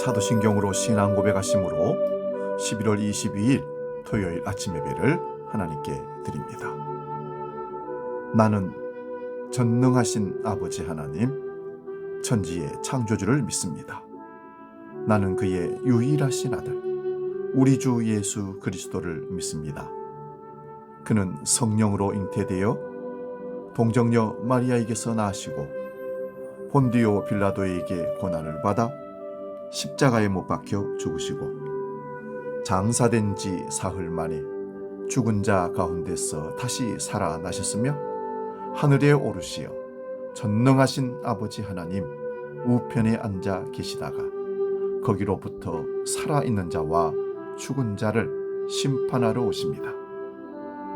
사도신경으로 신앙 고백하심으로 11월 22일 토요일 아침 예배를 하나님께 드립니다. 나는 전능하신 아버지 하나님, 천지의 창조주를 믿습니다. 나는 그의 유일하신 아들, 우리 주 예수 그리스도를 믿습니다. 그는 성령으로 잉태되어 동정녀 마리아에게서 나시고 본디오 빌라도에게 고난을 받아 십자가에 못 박혀 죽으시고 장사된 지 사흘 만에 죽은 자 가운데서 다시 살아나셨으며 하늘에 오르시어 전능하신 아버지 하나님 우편에 앉아 계시다가 거기로부터 살아있는 자와 죽은 자를 심판하러 오십니다.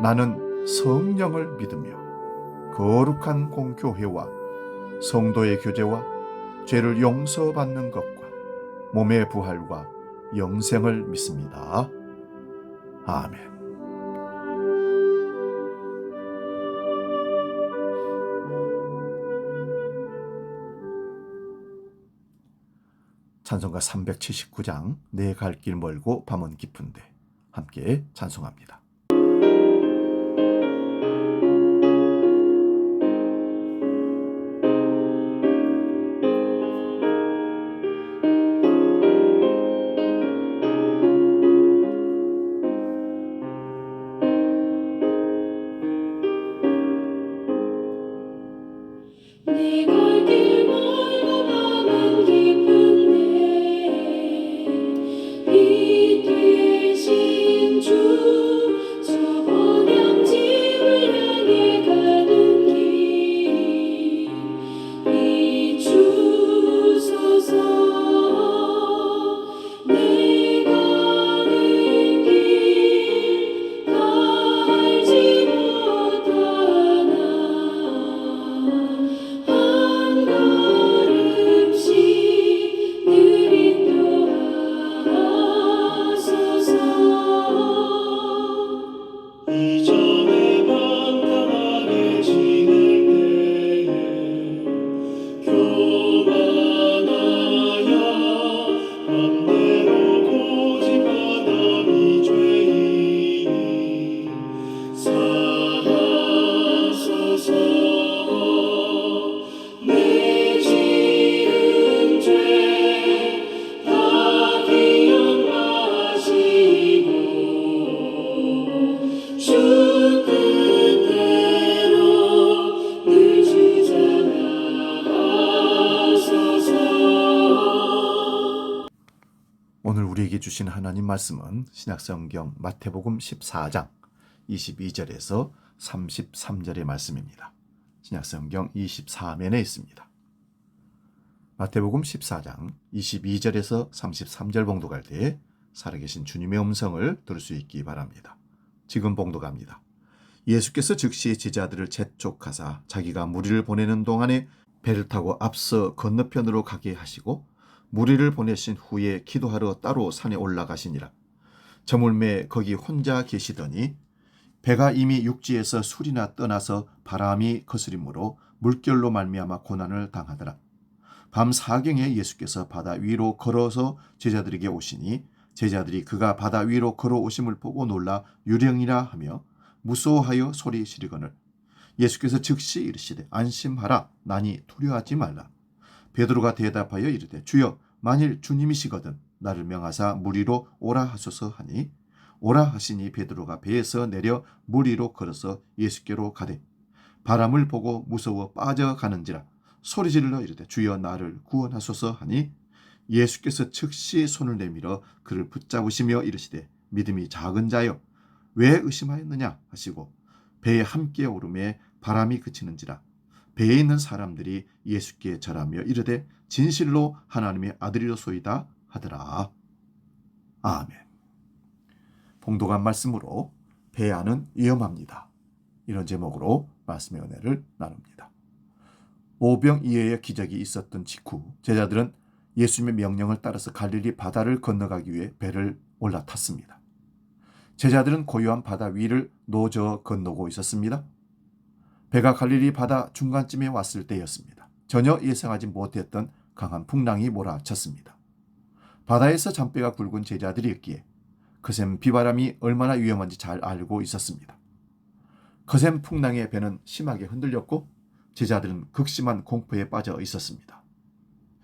나는 성령을 믿으며 거룩한 공교회와 성도의 교제와 죄를 용서받는 것과 몸의 부활과 영생을 믿습니다. 아멘. 찬송가 379장 내 갈 길 멀고 밤은 깊은데 함께 찬송합니다. 오늘 우리에게 주신 하나님 말씀은 신약성경 마태복음 14장 22절에서 33절의 말씀입니다. 신약성경 24면에 있습니다. 마태복음 14장 22절에서 33절 봉독할 때 살아계신 주님의 음성을 들을 수 있기 바랍니다. 지금 봉독합니다. 예수께서 즉시 제자들을 재촉하사 자기가 무리를 보내는 동안에 배를 타고 앞서 건너편으로 가게 하시고 무리를 보내신 후에 기도하러 따로 산에 올라가시니라. 저물매 거기 혼자 계시더니 배가 이미 육지에서 술이나 떠나서 바람이 거스림으로 물결로 말미암아 고난을 당하더라. 밤 사경에 예수께서 바다 위로 걸어서 제자들에게 오시니 제자들이 그가 바다 위로 걸어오심을 보고 놀라 유령이라 하며 무서워하여 소리 지르거늘 예수께서 즉시 이르시되 안심하라 나니 두려워하지 말라. 베드로가 대답하여 이르되 주여 만일 주님이시거든 나를 명하사 물 위로 오라 하소서 하니 오라 하시니 베드로가 배에서 내려 물 위로 걸어서 예수께로 가되 바람을 보고 무서워 빠져가는지라 소리질러 이르되 주여 나를 구원하소서 하니 예수께서 즉시 손을 내밀어 그를 붙잡으시며 이르시되 믿음이 작은 자여 왜 의심하였느냐 하시고 배에 함께 오르매 바람이 그치는지라 배에 있는 사람들이 예수께 절하며 이르되 진실로 하나님의 아들이로소이다 하더라. 아멘. 봉독한 말씀으로 배 안은 위험합니다. 이런 제목으로 말씀의 은혜를 나눕니다. 오병이어의 기적이 있었던 직후 제자들은 예수님의 명령을 따라서 갈릴리 바다를 건너가기 위해 배를 올라탔습니다. 제자들은 고요한 바다 위를 노저 건너고 있었습니다. 배가 갈릴리 바다 중간쯤에 왔을 때였습니다. 전혀 예상하지 못했던 강한 풍랑이 몰아쳤습니다. 바다에서 잔뼈가 굵은 제자들이었기에 거센 비바람이 얼마나 위험한지 잘 알고 있었습니다. 거센 풍랑에 배는 심하게 흔들렸고 제자들은 극심한 공포에 빠져 있었습니다.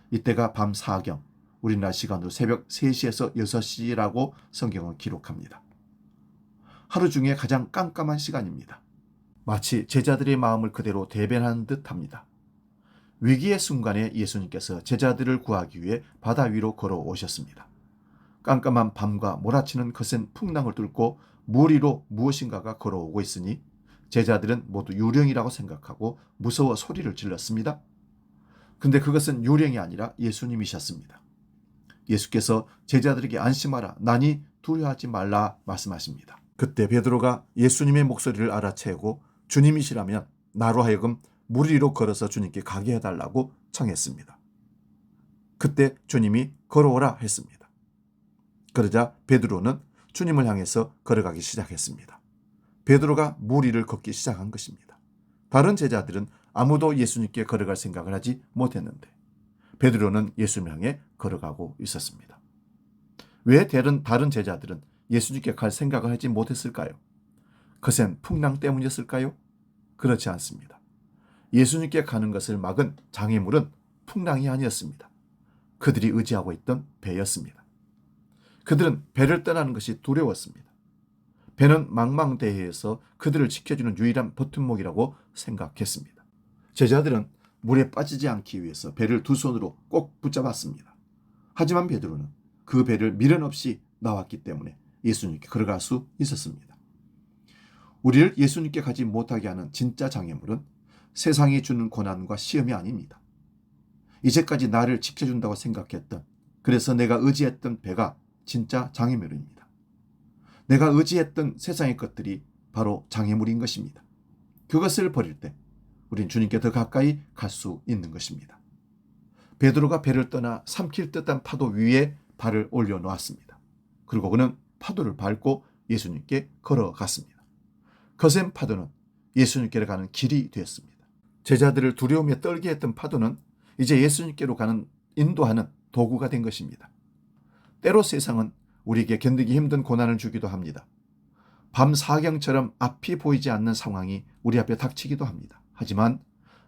이때가 밤 4경, 우리나라 시간으로 새벽 3시에서 6시라고 성경은 기록합니다. 하루 중에 가장 깜깜한 시간입니다. 마치 제자들의 마음을 그대로 대변하는 듯합니다. 위기의 순간에 예수님께서 제자들을 구하기 위해 바다 위로 걸어오셨습니다. 깜깜한 밤과 몰아치는 거센 풍랑을 뚫고 물 위로 무엇인가가 걸어오고 있으니 제자들은 모두 유령이라고 생각하고 무서워 소리를 질렀습니다. 근데 그것은 유령이 아니라 예수님이셨습니다. 예수께서 제자들에게 안심하라, 나니 두려워하지 말라 말씀하십니다. 그때 베드로가 예수님의 목소리를 알아채고 주님이시라면 나로 하여금 물 위로 걸어서 주님께 가게 해달라고 청했습니다. 그때 주님이 걸어오라 했습니다. 그러자 베드로는 주님을 향해서 걸어가기 시작했습니다. 베드로가 물 위를 걷기 시작한 것입니다. 다른 제자들은 아무도 예수님께 걸어갈 생각을 하지 못했는데 베드로는 예수님을 향해 걸어가고 있었습니다. 왜 다른 제자들은 예수님께 갈 생각을 하지 못했을까요? 거센 풍랑 때문이었을까요? 그렇지 않습니다. 예수님께 가는 것을 막은 장애물은 풍랑이 아니었습니다. 그들이 의지하고 있던 배였습니다. 그들은 배를 떠나는 것이 두려웠습니다. 배는 망망대해에서 그들을 지켜주는 유일한 버팀목이라고 생각했습니다. 제자들은 물에 빠지지 않기 위해서 배를 두 손으로 꼭 붙잡았습니다. 하지만 베드로는 그 배를 미련 없이 나왔기 때문에 예수님께 걸어갈 수 있었습니다. 우리를 예수님께 가지 못하게 하는 진짜 장애물은 세상이 주는 고난과 시험이 아닙니다. 이제까지 나를 지켜준다고 생각했던, 그래서 내가 의지했던 배가 진짜 장애물입니다. 내가 의지했던 세상의 것들이 바로 장애물인 것입니다. 그것을 버릴 때 우린 주님께 더 가까이 갈 수 있는 것입니다. 베드로가 배를 떠나 삼킬 듯한 파도 위에 발을 올려놓았습니다. 그리고 그는 파도를 밟고 예수님께 걸어갔습니다. 거센 파도는 예수님께로 가는 길이 되었습니다. 제자들을 두려움에 떨게 했던 파도는 이제 예수님께로 가는 인도하는 도구가 된 것입니다. 때로 세상은 우리에게 견디기 힘든 고난을 주기도 합니다. 밤 사경처럼 앞이 보이지 않는 상황이 우리 앞에 닥치기도 합니다. 하지만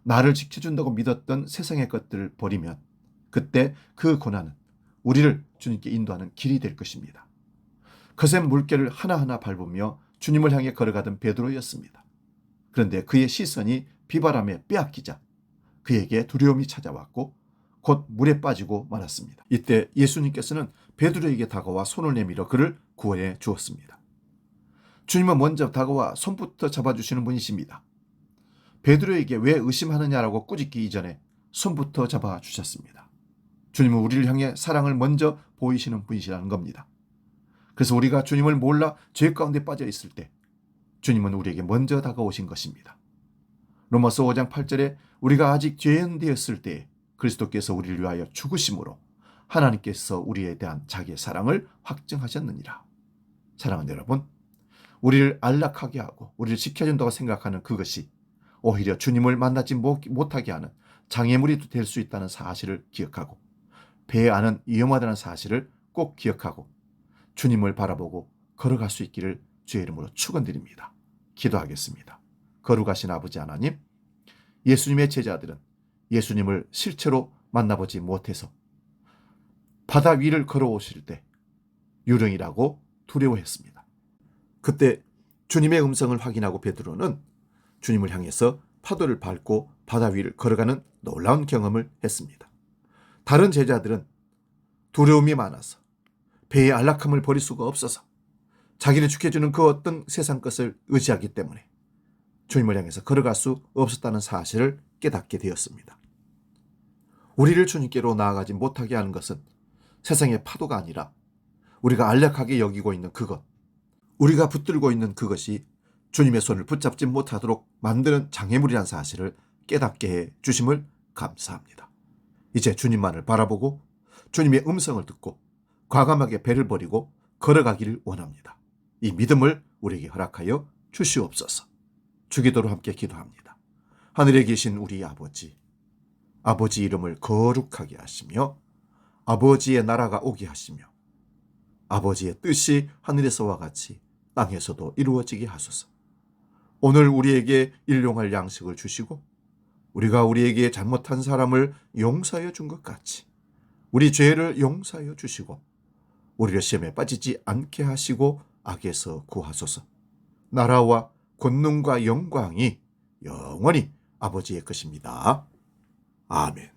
나를 지켜준다고 믿었던 세상의 것들을 버리면 그때 그 고난은 우리를 주님께 인도하는 길이 될 것입니다. 거센 물결을 하나하나 밟으며 주님을 향해 걸어가던 베드로였습니다. 그런데 그의 시선이 비바람에 빼앗기자 그에게 두려움이 찾아왔고 곧 물에 빠지고 말았습니다. 이때 예수님께서는 베드로에게 다가와 손을 내밀어 그를 구원해 주었습니다. 주님은 먼저 다가와 손부터 잡아주시는 분이십니다. 베드로에게 왜 의심하느냐라고 꾸짖기 이전에 손부터 잡아주셨습니다. 주님은 우리를 향해 사랑을 먼저 보이시는 분이시라는 겁니다. 그래서 우리가 주님을 몰라 죄 가운데 빠져 있을 때 주님은 우리에게 먼저 다가오신 것입니다. 로마서 5장 8절에 우리가 아직 죄인 되었을 때 그리스도께서 우리를 위하여 죽으심으로 하나님께서 우리에 대한 자기의 사랑을 확증하셨느니라. 사랑하는 여러분, 우리를 안락하게 하고 우리를 지켜준다고 생각하는 그것이 오히려 주님을 만나지 못하게 하는 장애물이 될 수 있다는 사실을 기억하고 배 안은 위험하다는 사실을 꼭 기억하고 주님을 바라보고 걸어갈 수 있기를 주의 이름으로 축원드립니다. 기도하겠습니다. 거룩하신 아버지 하나님, 예수님의 제자들은 예수님을 실제로 만나보지 못해서 바다 위를 걸어오실 때 유령이라고 두려워했습니다. 그때 주님의 음성을 확인하고 베드로는 주님을 향해서 파도를 밟고 바다 위를 걸어가는 놀라운 경험을 했습니다. 다른 제자들은 두려움이 많아서 배의 안락함을 버릴 수가 없어서 자기를 지켜주는 그 어떤 세상 것을 의지하기 때문에 주님을 향해서 걸어갈 수 없었다는 사실을 깨닫게 되었습니다. 우리를 주님께로 나아가지 못하게 하는 것은 세상의 파도가 아니라 우리가 안락하게 여기고 있는 그것, 우리가 붙들고 있는 그것이 주님의 손을 붙잡지 못하도록 만드는 장애물이라는 사실을 깨닫게 해 주심을 감사합니다. 이제 주님만을 바라보고 주님의 음성을 듣고 과감하게 배를 버리고 걸어가기를 원합니다. 이 믿음을 우리에게 허락하여 주시옵소서. 주기도로 함께 기도합니다. 하늘에 계신 우리 아버지, 아버지 이름을 거룩하게 하시며 아버지의 나라가 오게 하시며 아버지의 뜻이 하늘에서와 같이 땅에서도 이루어지게 하소서. 오늘 우리에게 일용할 양식을 주시고 우리가 우리에게 잘못한 사람을 용서하여 준 것 같이 우리 죄를 용서하여 주시고 우리를 시험에 빠지지 않게 하시고 악에서 구하소서. 나라와 권능과 영광이 영원히 아버지의 것입니다. 아멘.